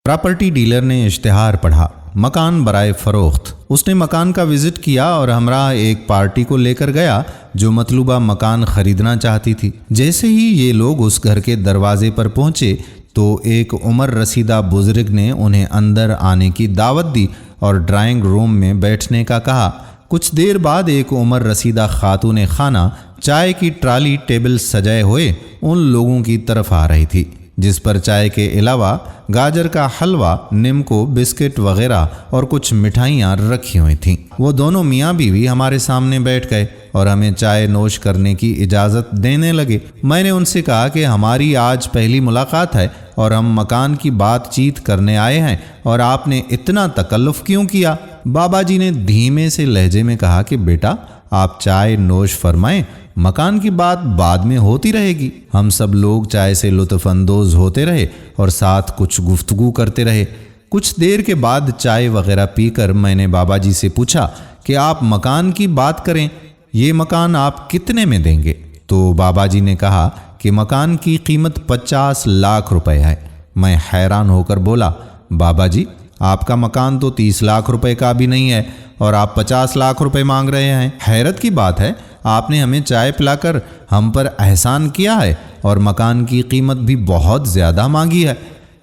Property dealer ने इश्तिहार पढ़ा, मकान बराए फ़रोख्त। उसने मकान का विज़िट किया और हमरा एक पार्टी को लेकर गया जो मतलूबा मकान ख़रीदना चाहती थी। जैसे ही ये लोग उस घर के दरवाजे पर पहुँचे तो एक उमर रसीदा बुज़ुर्ग ने उन्हें अंदर आने की दावत दी और ड्राइंग रूम में बैठने का कहा। कुछ देर बाद एक उमर रसीदा खातून खाना चाय की ट्राली टेबल सजाए हुए उन लोगों की तरफ आ रही थी, जिस पर चाय के अलावा गाजर का हलवा, निम्को, बिस्किट वगैरह और कुछ मिठाइयाँ रखी हुई थीं। वो दोनों मियाँ बीवी हमारे सामने बैठ गए और हमें चाय नोश करने की इजाज़त देने लगे। मैंने उनसे कहा कि हमारी आज पहली मुलाकात है और हम मकान की बातचीत करने आए हैं और आपने इतना तकल्लुफ़ क्यों किया। बाबा जी ने धीमे से लहजे में कहा कि बेटा, आप चाय नोश फरमाएं, मकान की बात बाद में होती रहेगी। हम सब लोग चाय से लुत्फ़ अंदोज़ होते रहे और साथ कुछ गुफ्तगू करते रहे। कुछ देर के बाद चाय वगैरह पीकर मैंने बाबा जी से पूछा कि आप मकान की बात करें, ये मकान आप कितने में देंगे? तो बाबा जी ने कहा कि मकान की कीमत 50 लाख रुपए है। मैं हैरान होकर बोला, बाबा जी, आपका मकान तो 30 लाख रुपए का भी नहीं है और आप 50 लाख रुपए मांग रहे हैं। हैरत की बात है, आपने हमें चाय पिलाकर हम पर एहसान किया है और मकान की कीमत भी बहुत ज़्यादा मांगी है,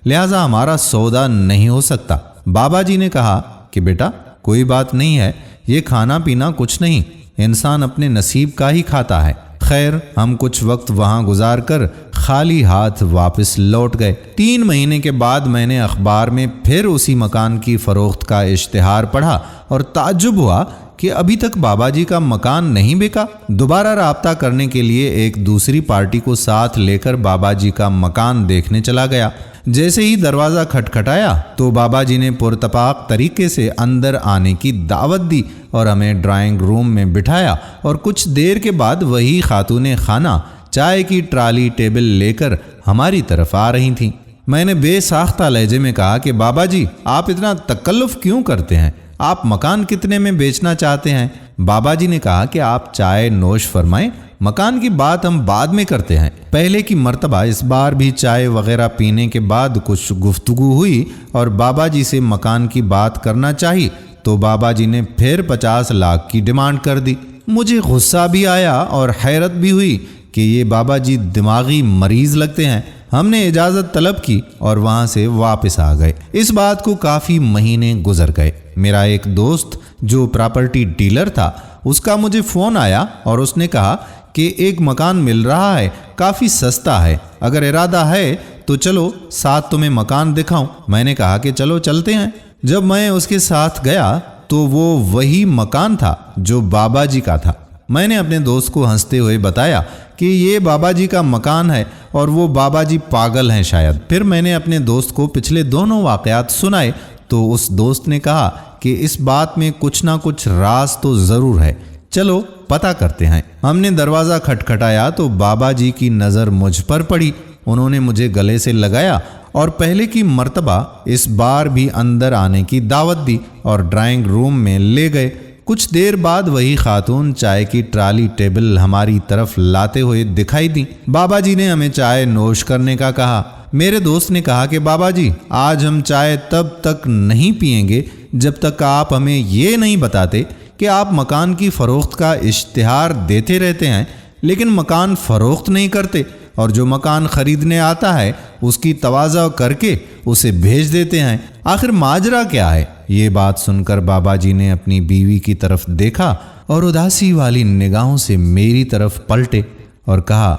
लिहाजा हमारा सौदा नहीं हो सकता। बाबा जी ने कहा कि बेटा, कोई बात नहीं है, ये खाना पीना कुछ नहीं, इंसान अपने नसीब का ही खाता है। खैर, हम कुछ वक्त वहाँ गुजार कर खाली हाथ वापस लौट गए। 3 महीने के बाद मैंने अखबार में फिर उसी मकान की फ़रोख्त का इश्तिहार पढ़ा और ताज्जुब हुआ कि अभी तक बाबा जी का मकान नहीं बिका। दोबारा राब्ता करने के लिए एक दूसरी पार्टी को साथ लेकर बाबा जी का मकान देखने चला गया। जैसे ही दरवाज़ा खटखटाया तो बाबा जी ने पुरतपाक तरीके से अंदर आने की दावत दी और हमें ड्राइंग रूम में बिठाया और कुछ देर के बाद वही खातून खाना चाय की ट्राली टेबल लेकर हमारी तरफ आ रही थीं। मैंने बेसाख्ता लहजे में कहा कि बाबा जी, आप इतना तकल्लुफ़ क्यों करते हैं? आप मकान कितने में बेचना चाहते हैं? बाबा जी ने कहा कि आप चाय नोश फरमाएं, मकान की बात हम बाद में करते हैं। पहले की मर्तबा इस बार भी चाय वगैरह पीने के बाद कुछ गुफ्तगू हुई और बाबा जी से मकान की बात करना चाहिए तो बाबा जी ने फिर 50 लाख की डिमांड कर दी। मुझे गुस्सा भी आया और हैरत भी हुई कि ये बाबा जी दिमागी मरीज़ लगते हैं। हमने इजाज़त तलब की और वहाँ से वापस आ गए। इस बात को काफ़ी महीने गुजर गए। मेरा एक दोस्त जो प्रॉपर्टी डीलर था, उसका मुझे फ़ोन आया और उसने कहा कि एक मकान मिल रहा है, काफ़ी सस्ता है, अगर इरादा है तो चलो साथ तुम्हें मकान दिखाऊं। मैंने कहा कि चलो चलते हैं। जब मैं उसके साथ गया तो वो वही मकान था जो बाबा जी का था। मैंने अपने दोस्त को हंसते हुए बताया कि ये बाबा जी का मकान है और वो बाबा जी पागल हैं शायद। फिर मैंने अपने दोस्त को पिछले दोनों वाक़यात सुनाए तो उस दोस्त ने कहा कि इस बात में कुछ ना कुछ राज तो ज़रूर है, चलो पता करते हैं। हमने दरवाज़ा खटखटाया तो बाबा जी की नज़र मुझ पर पड़ी। उन्होंने मुझे गले से लगाया और पहले की मर्तबा इस बार भी अंदर आने की दावत दी और ड्राइंग रूम में ले गए। कुछ देर बाद वही खातून चाय की ट्राली टेबल हमारी तरफ लाते हुए दिखाई दी। बाबा जी ने हमें चाय नोश करने का कहा। मेरे दोस्त ने कहा कि बाबा जी, आज हम चाय तब तक नहीं पिएंगे जब तक आप हमें ये नहीं बताते कि आप मकान की फ़रोख्त का इश्तिहार देते रहते हैं लेकिन मकान फ़रोख्त नहीं करते और जो मकान ख़रीदने आता है उसकी तवाज़ा करके उसे भेज देते हैं। आखिर माजरा क्या है? ये बात सुनकर बाबा जी ने अपनी बीवी की तरफ देखा और उदासी वाली निगाहों से मेरी तरफ पलटे और कहा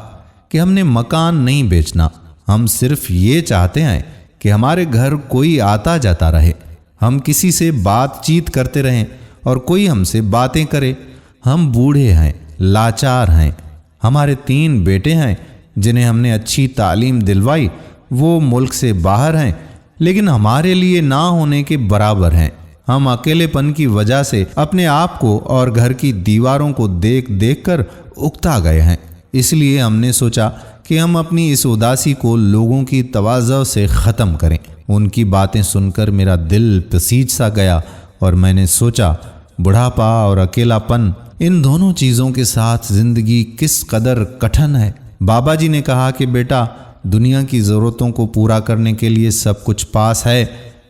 कि हमने मकान नहीं बेचना, हम सिर्फ ये चाहते हैं कि हमारे घर कोई आता जाता रहे, हम किसी से बातचीत करते रहें और कोई हमसे बातें करे। हम बूढ़े हैं, लाचार हैं, हमारे 3 बेटे हैं जिन्हें हमने अच्छी तालीम दिलवाई, वो मुल्क से बाहर हैं लेकिन हमारे लिए ना होने के बराबर हैं। हम अकेलेपन की वजह से अपने आप को और घर की दीवारों को देख देख कर उकता गए हैं। इसलिए हमने सोचा कि हम अपनी इस उदासी को लोगों की तवाज़ो से ख़त्म करें। उनकी बातें सुनकर मेरा दिल पसीज सा गया और मैंने सोचा, बुढ़ापा और अकेलापन, इन दोनों चीज़ों के साथ ज़िंदगी किस कदर कठिन है। बाबा जी ने कहा कि बेटा, دنیا کی ضرورتوں کو پورا کرنے کے لیے سب کچھ پاس ہے،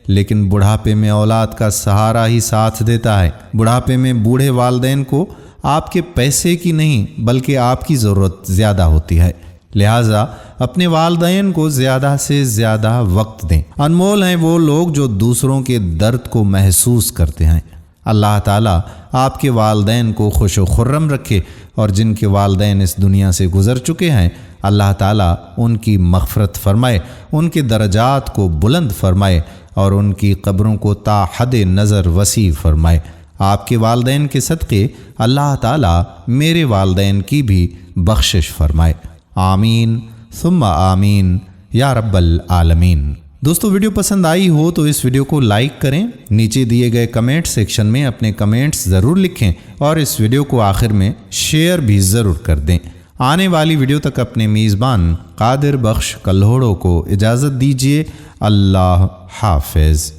لیکن بڑھاپے میں اولاد کا سہارا ہی ساتھ دیتا ہے۔ بڑھاپے میں بوڑھے والدین کو آپ کے پیسے کی نہیں بلکہ آپ کی ضرورت زیادہ ہوتی ہے، لہٰذا اپنے والدین کو زیادہ سے زیادہ وقت دیں۔ انمول ہیں وہ لوگ جو دوسروں کے درد کو محسوس کرتے ہیں۔ اللہ تعالیٰ آپ کے والدین کو خوش و خرم رکھے، اور جن کے والدین اس دنیا سے گزر چکے ہیں اللہ تعالیٰ ان کی مغفرت فرمائے، ان کے درجات کو بلند فرمائے اور ان کی قبروں کو تا حد نظر وسیع فرمائے۔ آپ کے والدین کے صدقے اللہ تعالیٰ میرے والدین کی بھی بخشش فرمائے۔ آمین ثم آمین یا رب العالمین۔ دوستو ویڈیو پسند آئی ہو تو اس ویڈیو کو لائک کریں، نیچے دیے گئے کمنٹ سیکشن میں اپنے کمنٹس ضرور لکھیں اور اس ویڈیو کو آخر میں شیئر بھی ضرور کر دیں۔ آنے والی ویڈیو تک اپنے میزبان قادر بخش کلہوڑو کو اجازت دیجیے۔ اللہ حافظ۔